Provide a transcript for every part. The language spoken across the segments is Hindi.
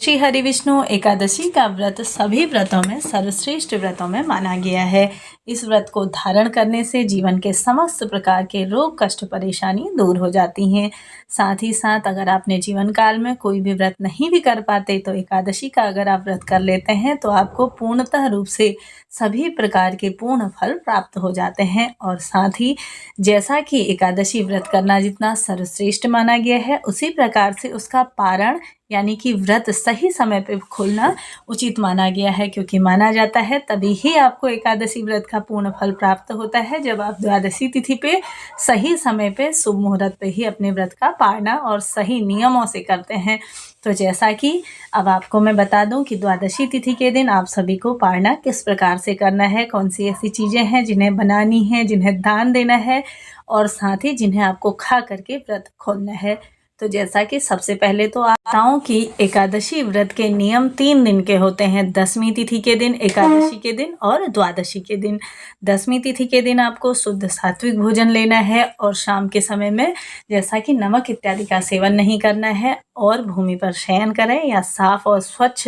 श्री हरि विष्णु एकादशी का व्रत सभी व्रतों में सर्वश्रेष्ठ व्रतों में माना गया है। इस व्रत को धारण करने से जीवन के समस्त प्रकार के रोग कष्ट परेशानी दूर हो जाती हैं। साथ ही साथ अगर आपने जीवन काल में कोई भी व्रत नहीं भी कर पाते तो एकादशी का अगर आप व्रत कर लेते हैं तो आपको पूर्णतः रूप से सभी प्रकार के पूर्ण फल प्राप्त हो जाते हैं। और साथ ही जैसा कि एकादशी व्रत करना जितना सर्वश्रेष्ठ माना गया है, उसी प्रकार से उसका पारण यानी कि व्रत सही समय पे खोलना उचित माना गया है, क्योंकि माना जाता है तभी ही आपको एकादशी व्रत का पूर्ण फल प्राप्त होता है जब आप द्वादशी तिथि पे सही समय पे शुभ मुहूर्त पे ही अपने व्रत का पालना और सही नियमों से करते हैं। तो जैसा कि अब आपको मैं बता दूं कि द्वादशी तिथि के दिन आप सभी को पालना किस प्रकार से करना है, कौन सी ऐसी चीज़ें हैं जिन्हें बनानी है, जिन्हें दान देना है और साथ ही जिन्हें आपको खा करके व्रत खोलना है। तो जैसा कि सबसे पहले तो आप बताऊं कि एकादशी व्रत के नियम 3 दिन के होते हैं, दसवीं तिथि के दिन, एकादशी के दिन और द्वादशी के दिन। दसवीं तिथि के दिन आपको शुद्ध सात्विक भोजन लेना है और शाम के समय में जैसा कि नमक इत्यादि का सेवन नहीं करना है और भूमि पर शयन करें या साफ और स्वच्छ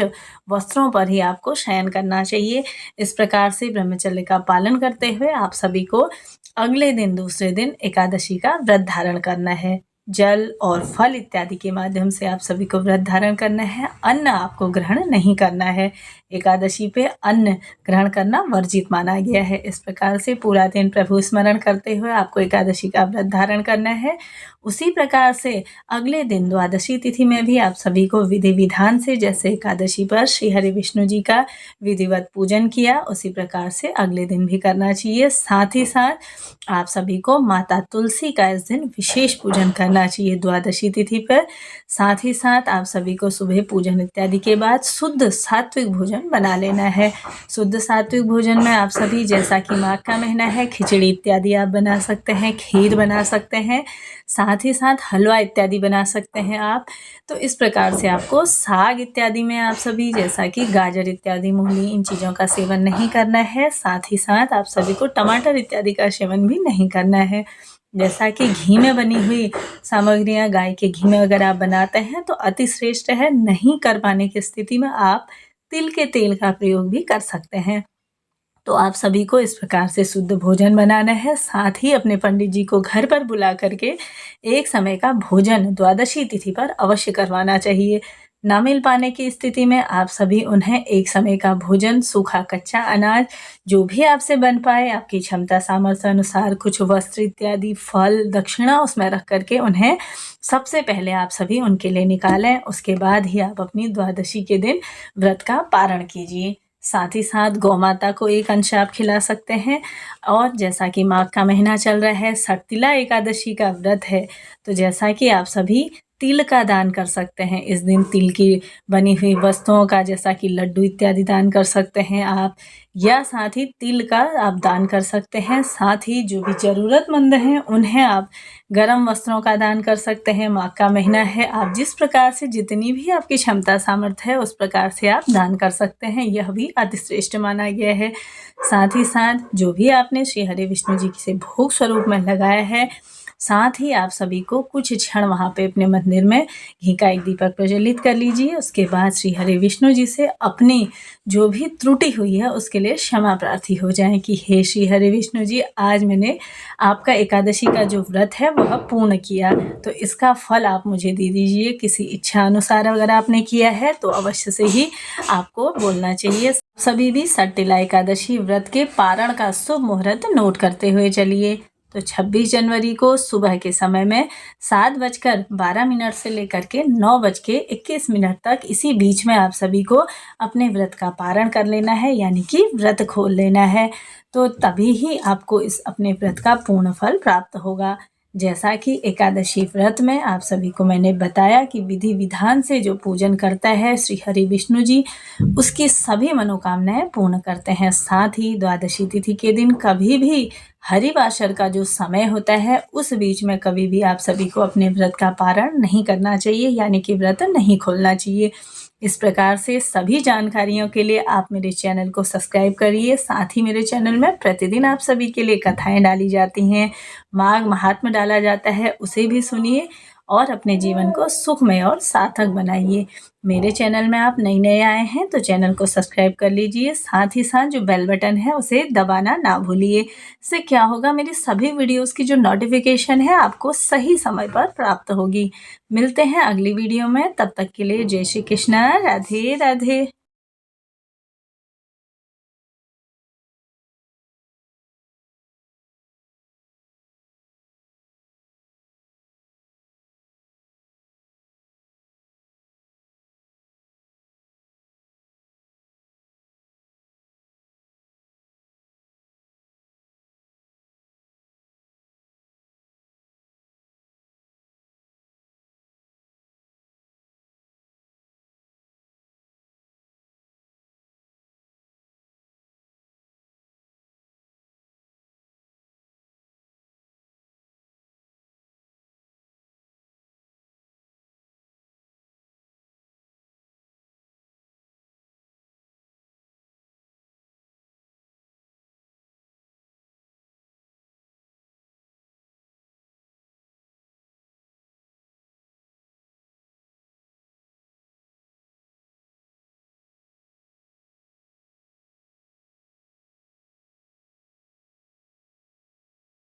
वस्त्रों पर ही आपको शयन करना चाहिए। इस प्रकार से ब्रह्मचर्य का पालन करते हुए आप सभी को अगले दिन दूसरे दिन एकादशी का व्रत धारण करना है। जल और फल इत्यादि के माध्यम से आप सभी को व्रत धारण करना है। अन्न आपको ग्रहण नहीं करना है। एकादशी पे अन्न ग्रहण करना वर्जित माना गया है। इस प्रकार से पूरा दिन प्रभु स्मरण करते हुए आपको एकादशी का व्रत धारण करना है। उसी प्रकार से अगले दिन द्वादशी तिथि में भी आप सभी को विधि विधान से, जैसे एकादशी पर श्री हरि विष्णु जी का विधिवत पूजन किया, उसी प्रकार से अगले दिन भी करना चाहिए। साथ ही साथ आप सभी को माता तुलसी का इस दिन विशेष पूजन करना चाहिए द्वादशी तिथि पर। साथ ही साथ आप सभी को सुबह पूजन इत्यादि के बाद शुद्ध सात्विक भोजन बना लेना है। शुद्ध सात्विक भोजन में आप सभी, जैसा कि माघ का महीना है, खिचड़ी इत्यादि आप बना सकते हैं, खीर बना सकते हैं, साथ ही साथ हलवा इत्यादि बना सकते हैं आप। तो इस प्रकार से आपको साग इत्यादि में आप सभी, जैसा कि गाजर इत्यादि, मूली, इन चीज़ों का सेवन नहीं करना है। साथ ही साथ आप सभी को टमाटर इत्यादि का सेवन भी नहीं करना है। जैसा कि घी में बनी हुई सामग्रियां, गाय के घी में अगर आप बनाते हैं तो अति श्रेष्ठ है। नहीं कर पाने की स्थिति में आप तिल के तेल का प्रयोग भी कर सकते हैं। तो आप सभी को इस प्रकार से शुद्ध भोजन बनाना है। साथ ही अपने पंडित जी को घर पर बुला करके एक समय का भोजन द्वादशी तिथि पर अवश्य करवाना चाहिए। ना मिल पाने की स्थिति में आप सभी उन्हें एक समय का भोजन, सूखा कच्चा अनाज, जो भी आपसे बन पाए, आपकी क्षमता सामर्थ्य अनुसार, कुछ वस्त्र इत्यादि, फल, दक्षिणा उसमें रख करके उन्हें सबसे पहले आप सभी उनके लिए निकालें। उसके बाद ही आप अपनी द्वादशी के दिन व्रत का पारण कीजिए। साथ ही साथ गौ माता को एक अंश आप खिला सकते हैं। और जैसा कि माघ का महीना चल रहा है, सटतिला एकादशी का व्रत है, तो जैसा कि आप सभी तिल का दान कर सकते हैं। इस दिन तिल की बनी हुई वस्तुओं का, जैसा कि लड्डू इत्यादि दान कर सकते हैं आप, या साथ ही तिल का आप दान कर सकते हैं। साथ ही जो भी ज़रूरतमंद हैं उन्हें आप गर्म वस्त्रों का दान कर सकते हैं। माघ का महीना है, आप जिस प्रकार से, जितनी भी आपकी क्षमता सामर्थ्य है, उस प्रकार से आप दान कर सकते हैं। यह भी अतिश्रेष्ठ माना गया है। साथ ही साथ जो भी आपने श्री हरि विष्णु जी से भोग स्वरूप में लगाया है, साथ ही आप सभी को कुछ क्षण वहाँ पे अपने मंदिर में घी का एक दीपक प्रज्वलित कर लीजिए। उसके बाद श्री हरि विष्णु जी से अपनी जो भी त्रुटि हुई है उसके लिए क्षमा प्रार्थी हो जाएं कि हे श्री हरि विष्णु जी, आज मैंने आपका एकादशी का जो व्रत है वह पूर्ण किया, तो इसका फल आप मुझे दे दीजिए। किसी इच्छा अनुसार अगर आपने किया है तो अवश्य से ही आपको बोलना चाहिए। सभी भी सटतिला एकादशी व्रत के पारण का शुभ मुहूर्त नोट करते हुए चलिए। तो 26 जनवरी को सुबह के समय में 7:12 से लेकर के 9:21 तक, इसी बीच में आप सभी को अपने व्रत का पारण कर लेना है, यानी कि व्रत खोल लेना है। तो तभी ही आपको इस अपने व्रत का पूर्ण फल प्राप्त होगा। जैसा कि एकादशी व्रत में आप सभी को मैंने बताया कि विधि विधान से जो पूजन करता है श्री हरि विष्णु जी, उसकी सभी मनोकामनाएं पूर्ण करते हैं। साथ ही द्वादशी तिथि के दिन कभी भी हरिवासर का जो समय होता है, उस बीच में कभी भी आप सभी को अपने व्रत का पारण नहीं करना चाहिए, यानी कि व्रत नहीं खोलना चाहिए। इस प्रकार से सभी जानकारियों के लिए आप मेरे चैनल को सब्सक्राइब करिए। साथ ही मेरे चैनल में प्रतिदिन आप सभी के लिए कथाएं डाली जाती हैं, माघ महात्म्य डाला जाता है, उसे भी सुनिए। और अपने जीवन को सुखमय और सार्थक बनाइए। मेरे चैनल में आप नए आए हैं तो चैनल को सब्सक्राइब कर लीजिए, साथ ही साथ जो बेल बटन है उसे दबाना ना भूलिए। इससे क्या होगा, मेरी सभी वीडियोस की जो नोटिफिकेशन है आपको सही समय पर प्राप्त होगी। मिलते हैं अगली वीडियो में, तब तक के लिए जय श्री कृष्ण, राधे राधे।